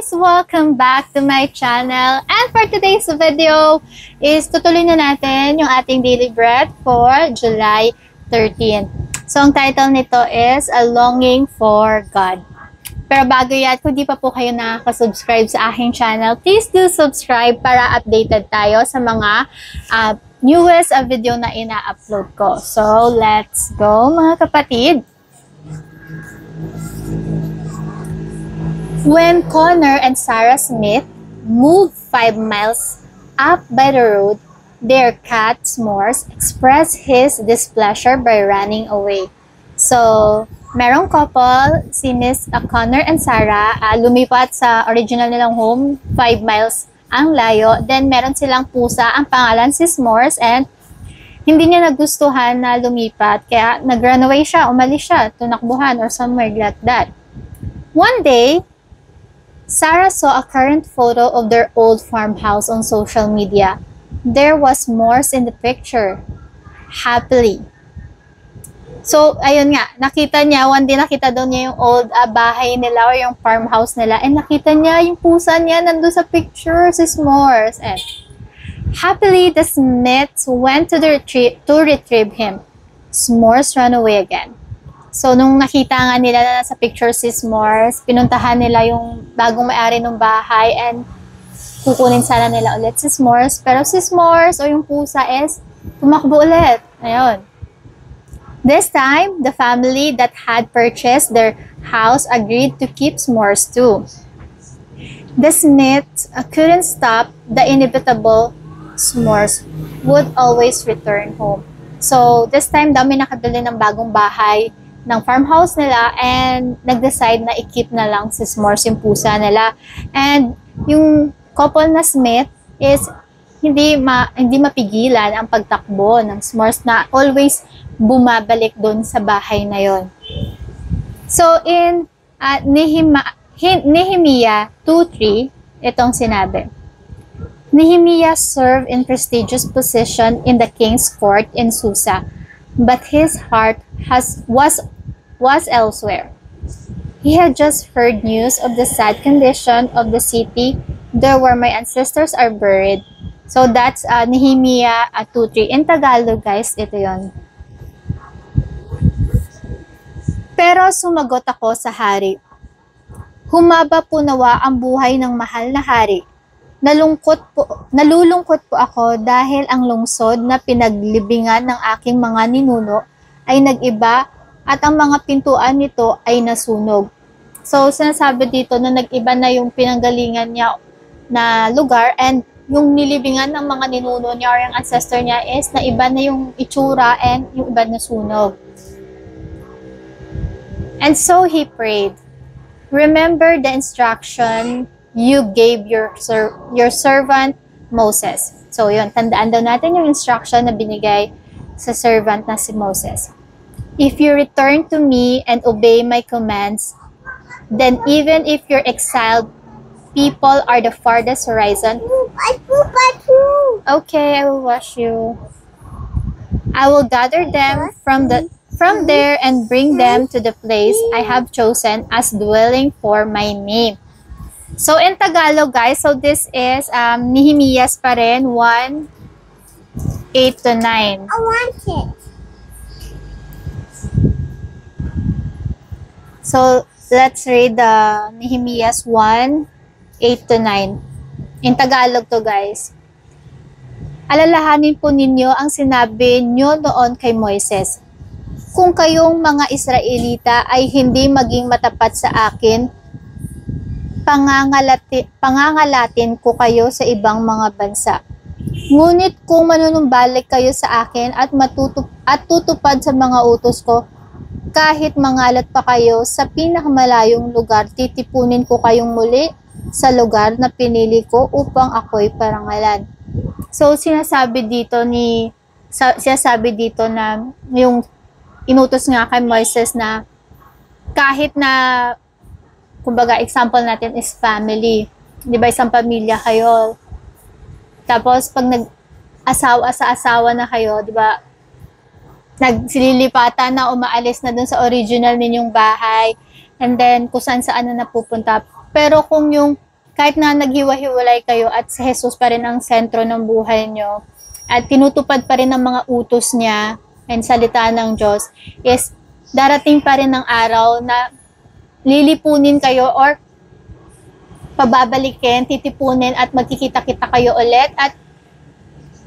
guys! Welcome back to my channel. And for today's video is tutuloy na natin yung ating daily bread for July 13. So ang title nito is A Longing for God. Pero bago yan, kung di pa po kayo nakaka-subscribe sa aking channel, please do subscribe para updated tayo sa mga newest video na ina-upload ko. So let's go mga kapatid! When Connor and Sarah Smith moved 5 miles up by the road, their cat S'mores expressed his displeasure by running away. So, merong couple, si Miss Connor and Sarah, lumipat sa original nilang home, 5 miles ang layo. Then, meron silang pusa, ang pangalan si S'mores, and hindi niya nagustuhan na lumipat, kaya nag-run away siya, umalis siya, tunakbuhan, or somewhere like that. One day, Sarah saw a current photo of their old farmhouse on social media. There was S'mores in the picture, happily. So, ayun nga, nakita niya, one day nakita daw niya yung old bahay nila or yung farmhouse nila, and nakita niya yung pusa niya nandun sa picture, si S'mores. And happily, the Smiths went to retrieve him. S'mores ran away again. So, nung nakita nga nila na sa picture si S'mores, pinuntahan nila yung bagong may-ari ng bahay and kukunin sana nila ulit si S'mores. Pero si S'mores o yung pusa is tumakbo ulit. Ayun. This time, the family that had purchased their house agreed to keep S'mores too. The Smiths couldn't stop the inevitable. S'mores would always return home. So, this time, dami nakabili ng bagong bahay ng farmhouse nila and nag-decide na i-keep na lang si S'mores yung pusa nila. And yung couple na Smith is hindi mapigilan ang pagtakbo ng S'mores na always bumabalik doon sa bahay na yon. So in Nehemiah 2:3, itong sinabi, Nehemiah served in prestigious position in the king's court in Susa, but his heart was elsewhere. He had just heard news of the sad condition of the city there where my ancestors are buried. So that's Nehemiah 2:3. In Tagalog, guys, ito yon. Pero sumagot ako sa hari. Humaba po nawa ang buhay ng mahal na hari. Nalulungkot po ako dahil ang lungsod na pinaglibingan ng aking mga ninuno ay nag-iba at ang mga pintuan nito ay nasunog. So, sinasabi dito na nag-iba na yung pinanggalingan niya na lugar and yung nilibingan ng mga ninuno niya or yung ancestor niya is na iba na yung itsura and yung iba na sunog. And so he prayed, remember the instruction you gave your servant Moses. So, yun, tandaan daw natin yung instruction na binigay sa servant na si Moses. If you return to me and obey my commands, then even if your exiled people are the farthest horizon, okay, I will wash you. I will gather them from there and bring them to the place I have chosen as dwelling for my name. So in Tagalog, guys, so this is Nehemiah pa rin, 1:8-9. I want it. So, let's read Nehemiah 1:8-9. In Tagalog to, guys. Alalahanin po ninyo ang sinabi nyo noon kay Moises. Kung kayong mga Israelita ay hindi maging matapat sa akin, pangangalatin ko kayo sa ibang mga bansa. Ngunit kung manunumbalik kayo sa akin at tutupad sa mga utos ko, kahit mangalat pa kayo sa pinakamalayong lugar, titipunin ko kayong muli sa lugar na pinili ko upang ako'y parangalan. So, sinasabi dito na yung inutos nga kay Moises na kahit na, kumbaga, example natin is family. Di ba, isang pamilya kayo. Tapos, pag nag-asawa sa asawa na kayo, di ba, nagsililipatan na, umaalis na dun sa original ninyong bahay, and then kung saan na napupunta. Pero kung yung kahit na naghiwa-hiwalay kayo at si Jesus pa rin ang sentro ng buhay nyo at tinutupad pa rin ang mga utos niya and salita ng Diyos, is darating pa rin ng araw na lilipunin kayo or pababalikin, titipunin at magkikita-kita kayo ulit at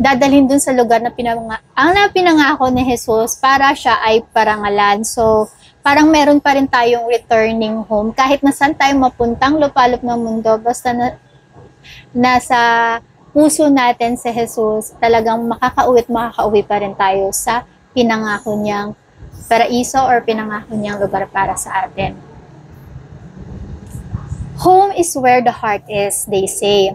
dadalhin dun sa lugar na pinangako ni Jesus para siya ay parangalan. So, parang meron pa rin tayong returning home. Kahit na saan tayo mapuntang lupalop ng mundo, basta nasa puso natin si Jesus, talagang makakauwi pa rin tayo sa pinangako niyang paraiso or pinangako niyang lugar para sa atin. Home is where the heart is, they say.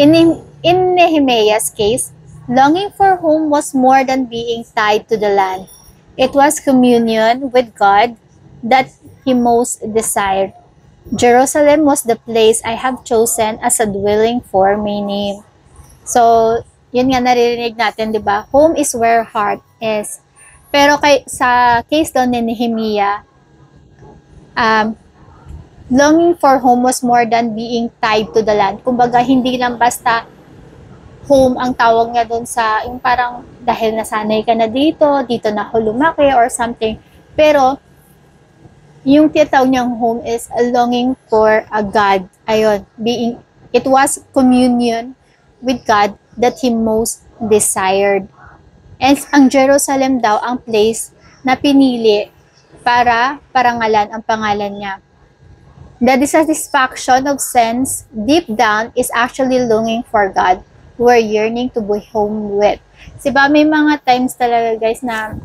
In Nehemiah's case, longing for home was more than being tied to the land. It was communion with God that he most desired. Jerusalem was the place I have chosen as a dwelling for my name. So, yun nga naririnig natin, di ba? Home is where heart is. Pero sa case daw ni Nehemiah, longing for home was more than being tied to the land. Kumbaga, hindi lang basta home ang tawag nga doon sa, yung parang dahil nasanay ka na dito na ako lumaki or something. Pero, yung tinatawag niyang home is a longing for a God. Ayun, it was communion with God that he most desired. And ang Jerusalem daw ang place na pinili para parangalan ang pangalan niya. The dissatisfaction of sense deep down is actually longing for God who are yearning to be home with. Diba, may mga times talaga guys na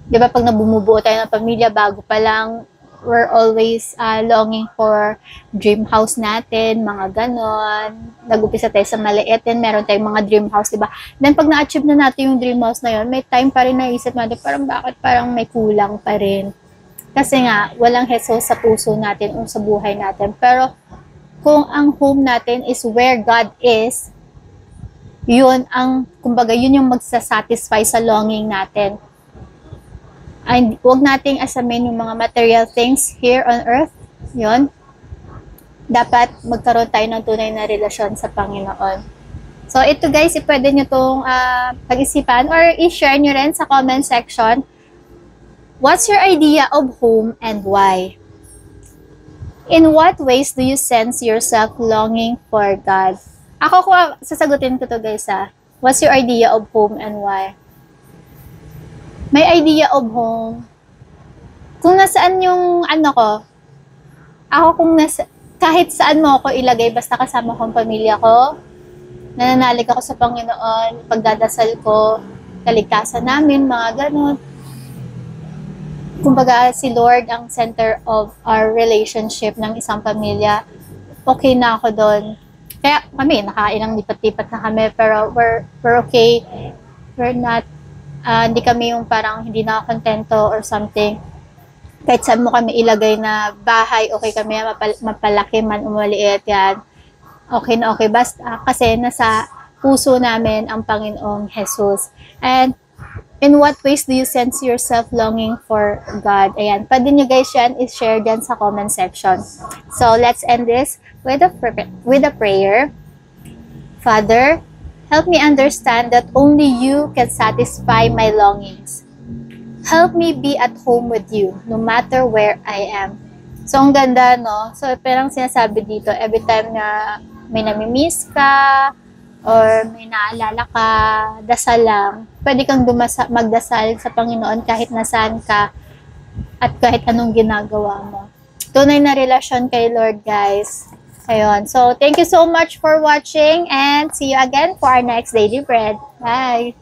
diba pag nabumubuo tayo ng pamilya bago pa lang, we're always longing for dream house natin, mga ganon. Nag-upisa tayo sa maliit, then meron tayong mga dream house, diba? Then pag na-achieve na natin yung dream house na yun, may time pa rin naisip natin, bakit parang may kulang pa rin. Kasi nga, walang Jesus sa puso natin o sa buhay natin. Pero kung ang home natin is where God is, yun ang, kumbaga, yun yung magsasatisfy sa longing natin. And huwag nating asamin yung mga material things here on earth. Yun. Dapat magkaroon tayo ng tunay na relasyon sa Panginoon. So, ito guys, pwede nyo itong pag-isipan or i-share nyo rin sa comment section. What's your idea of home and why? In what ways do you sense yourself longing for God? Ako sasagutin ko to guys What's your idea of home and why? May idea of home. Kung nasaan yung kahit saan mo ako ilagay, basta kasama ko ang pamilya ko, nananalig ako sa Panginoon, pagdadasal ko, kaligtasan namin, mga ganun. Kumbaga, si Lord ang center of our relationship ng isang pamilya. Okay na ako doon. Kaya kami, nakailang lipat-lipat na kami, pero we're okay. We're not, hindi kami yung parang hindi nakakontento or something. Kahit saan mo kami ilagay na bahay, okay kami, mapalaki man, umaliit, yan. Okay na okay. Basta, kasi nasa puso namin ang Panginoong Jesus. And in what ways do you sense yourself longing for God? Ayan, pwede nyo guys yan i-share dyan sa comment section. So, let's end this with a prayer. Father, help me understand that only you can satisfy my longings. Help me be at home with you, no matter where I am. So, ang ganda, no? So, parang sinasabi dito, every time na may namimiss ka, or may naalala ka, dasal lang. Pwede kang magdasal sa Panginoon kahit nasaan ka at kahit anong ginagawa mo. Tunay na relasyon kay Lord, guys. Ayun. So, thank you so much for watching and see you again for our next Daily Bread. Bye!